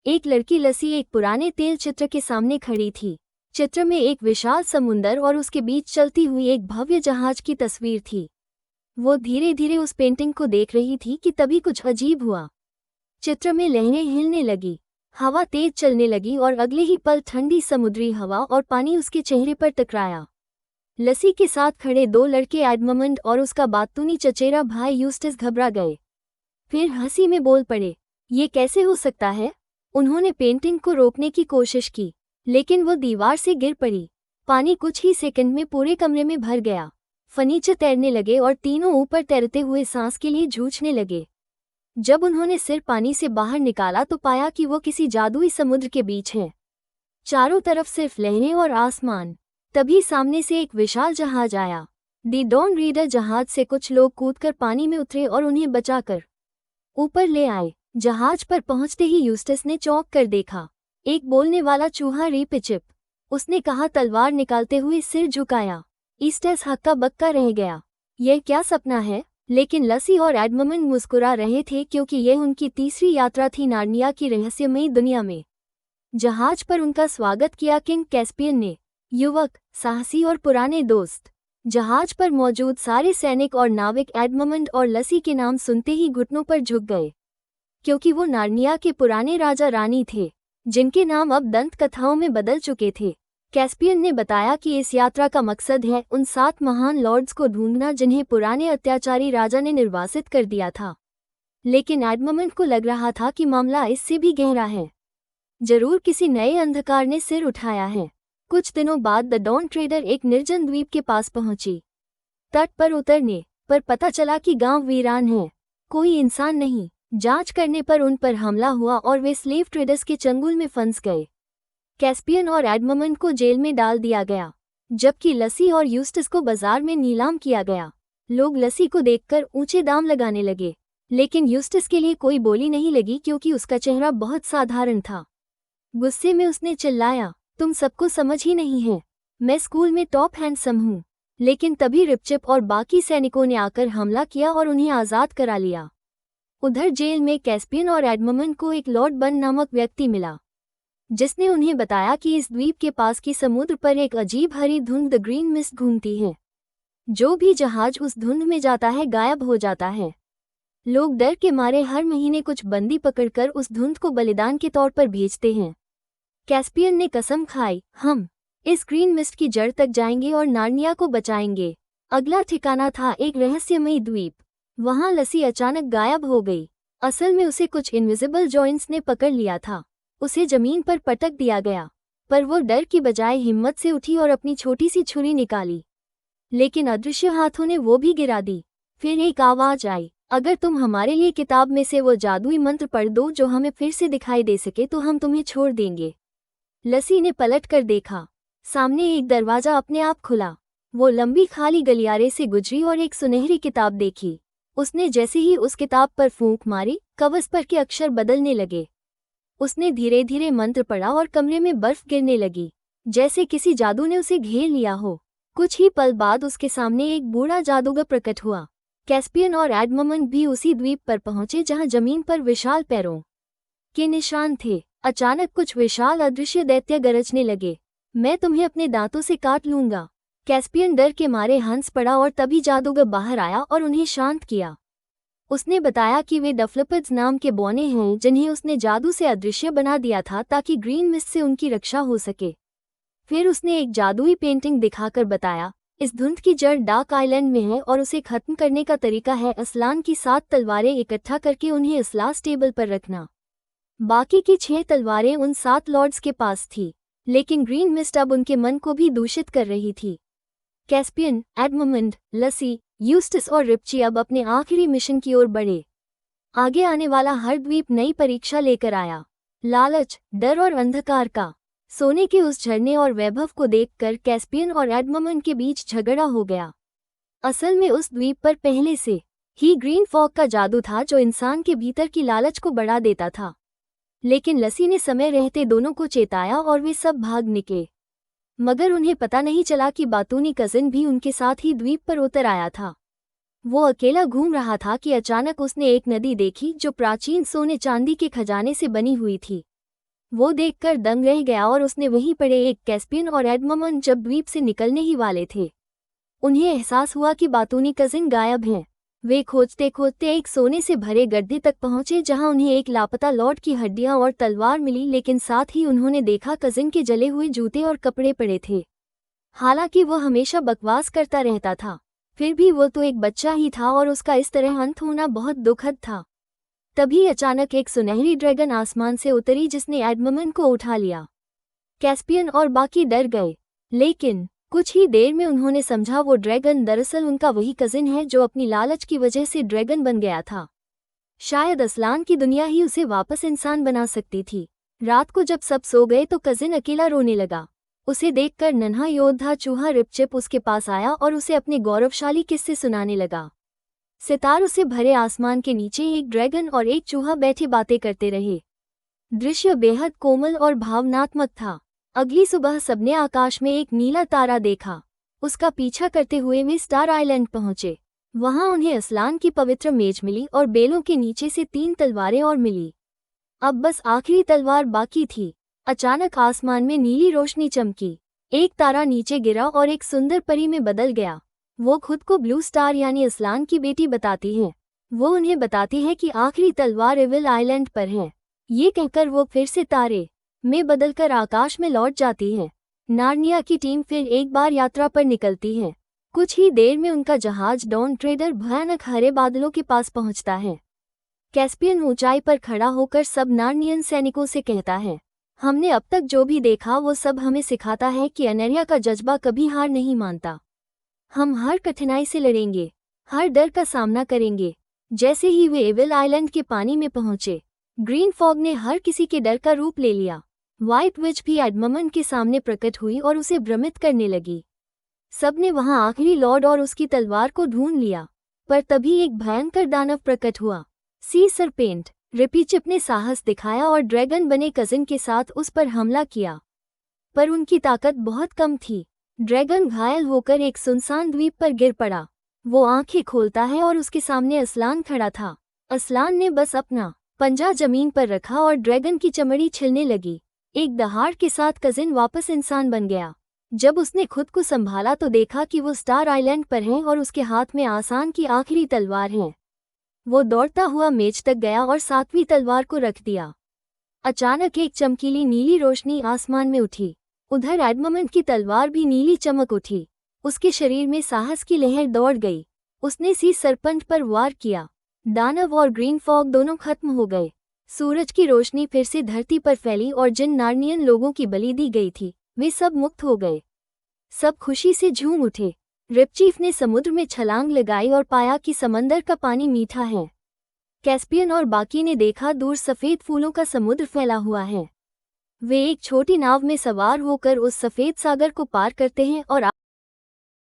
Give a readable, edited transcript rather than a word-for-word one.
एक लड़की लसी एक पुराने तेल चित्र के सामने खड़ी थी। चित्र में एक विशाल समुंदर और उसके बीच चलती हुई एक भव्य जहाज की तस्वीर थी। वो धीरे धीरे उस पेंटिंग को देख रही थी कि तभी कुछ अजीब हुआ। चित्र में लहरें हिलने लगी, हवा तेज चलने लगी और अगले ही पल ठंडी समुद्री हवा और पानी उसके चेहरे पर टकराया। लसी के साथ खड़े दो लड़के एडमंड और उसका बातूनी चचेरा भाई यूस्टस घबरा गए। फिर हंसी में बोल पड़े, ये कैसे हो सकता है? उन्होंने पेंटिंग को रोकने की कोशिश की, लेकिन वो दीवार से गिर पड़ी। पानी कुछ ही सेकंड में पूरे कमरे में भर गया। फर्नीचर तैरने लगे और तीनों ऊपर तैरते हुए सांस के लिए जूझने लगे। जब उन्होंने सिर पानी से बाहर निकाला तो पाया कि वो किसी जादुई समुद्र के बीच है। चारों तरफ सिर्फ लहरें और आसमान। तभी सामने से एक विशाल जहाज आया। दी डॉन रीडर जहाज से कुछ लोग कूदकर पानी में उतरे और उन्हें बचाकर ऊपर ले आए। जहाज पर पहुंचते ही यूस्टस ने चौंक कर देखा। एक बोलने वाला चूहा रिपचिप। उसने कहा, तलवार निकालते हुए सिर झुकाया। यूस्टस हक्का बक्का रह गया। यह क्या सपना है? लेकिन लसी और एडमंड मुस्कुरा रहे थे क्योंकि यह उनकी तीसरी यात्रा थी नार्निया की रहस्यमयी दुनिया में। जहाज पर उनका स्वागत किया किंग कैस्पियन ने। युवक, साहसी और पुराने दोस्त। जहाज पर मौजूद सारे सैनिक और नाविक एडमंड और लसी के नाम सुनते ही घुटनों पर झुक गए, क्योंकि वो नार्निया के पुराने राजा रानी थे, जिनके नाम अब दंत कथाओं में बदल चुके थे। कैस्पियन ने बताया कि इस यात्रा का मकसद है उन 7 महान लॉर्ड्स को ढूंढना जिन्हें पुराने अत्याचारी राजा ने निर्वासित कर दिया था। लेकिन एडमंड को लग रहा था कि मामला इससे भी गहरा है। जरूर किसी नए अंधकार ने सिर उठाया है। कुछ दिनों बाद द डॉन ट्रेडर एक निर्जन द्वीप के पास पहुंची। तट पर उतरने पर पता चला कि गांव वीरान है, कोई इंसान नहीं। जांच करने पर उन पर हमला हुआ और वे स्लेव ट्रेडर्स के चंगुल में फंस गए। कैस्पियन और एडमंड को जेल में डाल दिया गया, जबकि लसी और यूस्टस को बाजार में नीलाम किया गया। लोग लसी को देखकर ऊंचे दाम लगाने लगे, लेकिन यूस्टस के लिए कोई बोली नहीं लगी क्योंकि उसका चेहरा बहुत साधारण था। गुस्से में उसने चिल्लाया, तुम सबको समझ ही नहीं है, मैं स्कूल में टॉप हैंडसम हूँ। लेकिन तभी रिपचिप और बाकी सैनिकों ने आकर हमला किया और उन्हें आज़ाद करा लिया। उधर जेल में कैस्पियन और एडमंड को एक लॉर्ड बन नामक व्यक्ति मिला, जिसने उन्हें बताया कि इस द्वीप के पास की समुद्र पर एक अजीब हरी धुंध द ग्रीन मिस्ट घूमती है। जो भी जहाज उस धुंध में जाता है गायब हो जाता है। लोग डर के मारे हर महीने कुछ बंदी पकड़कर उस धुंध को बलिदान के तौर पर भेजते हैं। कैस्पियन ने कसम खाई, हम इस ग्रीन मिस्ट की जड़ तक जाएंगे और नार्निया को बचाएंगे। अगला ठिकाना था एक रहस्यमयी द्वीप। वहां लसी अचानक गायब हो गई। असल में उसे कुछ इनविजिबल जॉइंट्स ने पकड़ लिया था। उसे जमीन पर पटक दिया गया, पर वो डर की बजाय हिम्मत से उठी और अपनी छोटी सी छुरी निकाली। लेकिन अदृश्य हाथों ने वो भी गिरा दी। फिर एक आवाज आई, अगर तुम हमारे लिए किताब में से वो जादुई मंत्र पढ़ दो जो हमें फिर से दिखाई दे सके तो हम तुम्हें छोड़ देंगे। लसी ने पलट कर देखा। सामने एक दरवाजा अपने आप खुला। वो लंबी खाली गलियारे से गुजरी और एक सुनहरी किताब देखी। उसने जैसे ही उस किताब पर फूंक मारी, कवच पर के अक्षर बदलने लगे। उसने धीरे धीरे मंत्र पढ़ा और कमरे में बर्फ गिरने लगी, जैसे किसी जादू ने उसे घेर लिया हो। कुछ ही पल बाद उसके सामने एक बूढ़ा जादूगर प्रकट हुआ। कैस्पियन और एडमंड भी उसी द्वीप पर पहुंचे जहां जमीन पर विशाल पैरों के निशान थे। अचानक कुछ विशाल अदृश्य दैत्य गरजने लगे, मैं तुम्हें अपने दांतों से काट लूंगा। कैस्पियन डर के मारे हंस पड़ा और तभी जादूगर बाहर आया और उन्हें शांत किया। उसने बताया कि वे डफलपिड्स नाम के बौने हैं जिन्हें उसने जादू से अदृश्य बना दिया था ताकि ग्रीन मिस्ट से उनकी रक्षा हो सके। फिर उसने एक जादुई पेंटिंग दिखाकर बताया, इस धुंध की जड़ डार्क आइलैंड में है और उसे खत्म करने का तरीका है असलान की 7 तलवारें इकट्ठा करके उन्हें असलास टेबल पर रखना। बाकी की 6 तलवारें उन 7 लॉर्ड्स के पास थी, लेकिन ग्रीन मिस्ट अब उनके मन को भी दूषित कर रही थी। कैस्पियन, एडमंड, लसी, यूस्टस और रिपची अब अपने आखिरी मिशन की ओर बढ़े। आगे आने वाला हर द्वीप नई परीक्षा लेकर आया। लालच, डर और अंधकार का। सोने के उस झरने और वैभव को देखकर कैस्पियन और एडमंड के बीच झगड़ा हो गया। असल में उस द्वीप पर पहले से ही ग्रीन फॉग का जादू था जो इंसान के भीतर की लालच को बढ़ा देता था। लेकिन लसी ने समय रहते दोनों को चेताया और वे सब भाग निकले। मगर उन्हें पता नहीं चला कि बातूनी कजिन भी उनके साथ ही द्वीप पर उतर आया था। वो अकेला घूम रहा था कि अचानक उसने एक नदी देखी जो प्राचीन सोने चांदी के खजाने से बनी हुई थी। वो देखकर दंग रह गया और उसने वहीं पड़े एक कैस्पियन और एडमंड जब द्वीप से निकलने ही वाले थे, उन्हें एहसास हुआ कि बातूनी कजिन गायब हैं। वे खोजते खोजते एक सोने से भरे गड्ढे तक पहुंचे जहां उन्हें एक लापता लॉर्ड की हड्डियां और तलवार मिली, लेकिन साथ ही उन्होंने देखा कजिन के जले हुए जूते और कपड़े पड़े थे। हालांकि वो हमेशा बकवास करता रहता था, फिर भी वो तो एक बच्चा ही था और उसका इस तरह अंत होना बहुत दुखद था। तभी अचानक एक सुनहरी ड्रैगन आसमान से उतरी जिसने एडमंड को उठा लिया। कैस्पियन और बाकी डर गए, लेकिन कुछ ही देर में उन्होंने समझा वो ड्रैगन दरअसल उनका वही कजिन है जो अपनी लालच की वजह से ड्रैगन बन गया था। शायद असलान की दुनिया ही उसे वापस इंसान बना सकती थी। रात को जब सब सो गए तो कजिन अकेला रोने लगा। उसे देखकर नन्हा योद्धा चूहा रिपचिप उसके पास आया और उसे अपने गौरवशाली किस्से सुनाने लगा। सितारों से भरे आसमान के नीचे एक ड्रैगन और एक चूहा बैठे बातें करते रहे। दृश्य बेहद कोमल और भावनात्मक था। अगली सुबह सबने आकाश में एक नीला तारा देखा। उसका पीछा करते हुए वे स्टार आइलैंड पहुंचे। वहां उन्हें असलान की पवित्र मेज मिली और बेलों के नीचे से 3 तलवारें और मिली। अब बस आखिरी तलवार बाकी थी। अचानक आसमान में नीली रोशनी चमकी, एक तारा नीचे गिरा और एक सुंदर परी में बदल गया। वो खुद को ब्लू स्टार यानी असलान की बेटी बताती है। वो उन्हें बताती है कि आखिरी तलवार एविल आइलैंड पर है। ये कहकर वो फिर से तारे में बदलकर आकाश में लौट जाती है। नार्निया की टीम फिर एक बार यात्रा पर निकलती है। कुछ ही देर में उनका जहाज डॉन ट्रेडर भयानक हरे बादलों के पास पहुंचता है। कैस्पियन ऊंचाई पर खड़ा होकर सब नार्नियन सैनिकों से कहता है, हमने अब तक जो भी देखा वो सब हमें सिखाता है कि अनरिया का जज्बा कभी हार नहीं मानता। हम हर कठिनाई से लड़ेंगे, हर डर का सामना करेंगे। जैसे ही वे एविल आइलैंड के पानी में पहुंचे, ग्रीन फॉग ने हर किसी के डर का रूप ले लिया। व्हाइट विच भी एडमंड के सामने प्रकट हुई और उसे भ्रमित करने लगी। सबने वहां आखिरी लॉर्ड और उसकी तलवार को ढूंढ लिया, पर तभी एक भयंकर दानव प्रकट हुआ। सी सरपेंट रिपीचिप ने साहस दिखाया और ड्रैगन बने कजिन के साथ उस पर हमला किया, पर उनकी ताकत बहुत कम थी। ड्रैगन घायल होकर एक सुनसान द्वीप पर गिर पड़ा। वो आंखें खोलता है और उसके सामने असलान खड़ा था। असलान ने बस अपना पंजा जमीन पर रखा और ड्रैगन की चमड़ी छिलने लगी। एक दहाड़ के साथ कजिन वापस इंसान बन गया। जब उसने खुद को संभाला तो देखा कि वो स्टार आइलैंड पर है और उसके हाथ में आसान की आखिरी तलवार है। वो दौड़ता हुआ मेज तक गया और 7वीं तलवार को रख दिया। अचानक एक चमकीली नीली रोशनी आसमान में उठी। उधर एडमंड की तलवार भी नीली चमक उठी। उसके शरीर में साहस की लहर दौड़ गई। उसने सी सरपंच पर वार किया। दानव और ग्रीन फॉग दोनों खत्म हो गए। सूरज की रोशनी फिर से धरती पर फैली और जिन नार्नियन लोगों की बलि दी गई थी वे सब मुक्त हो गए। सब खुशी से झूम उठे। रिपचीफ ने समुद्र में छलांग लगाई और पाया कि समंदर का पानी मीठा है। कैस्पियन और बाकी ने देखा दूर सफ़ेद फूलों का समुद्र फैला हुआ है। वे एक छोटी नाव में सवार होकर उस सफ़ेद सागर को पार करते हैं और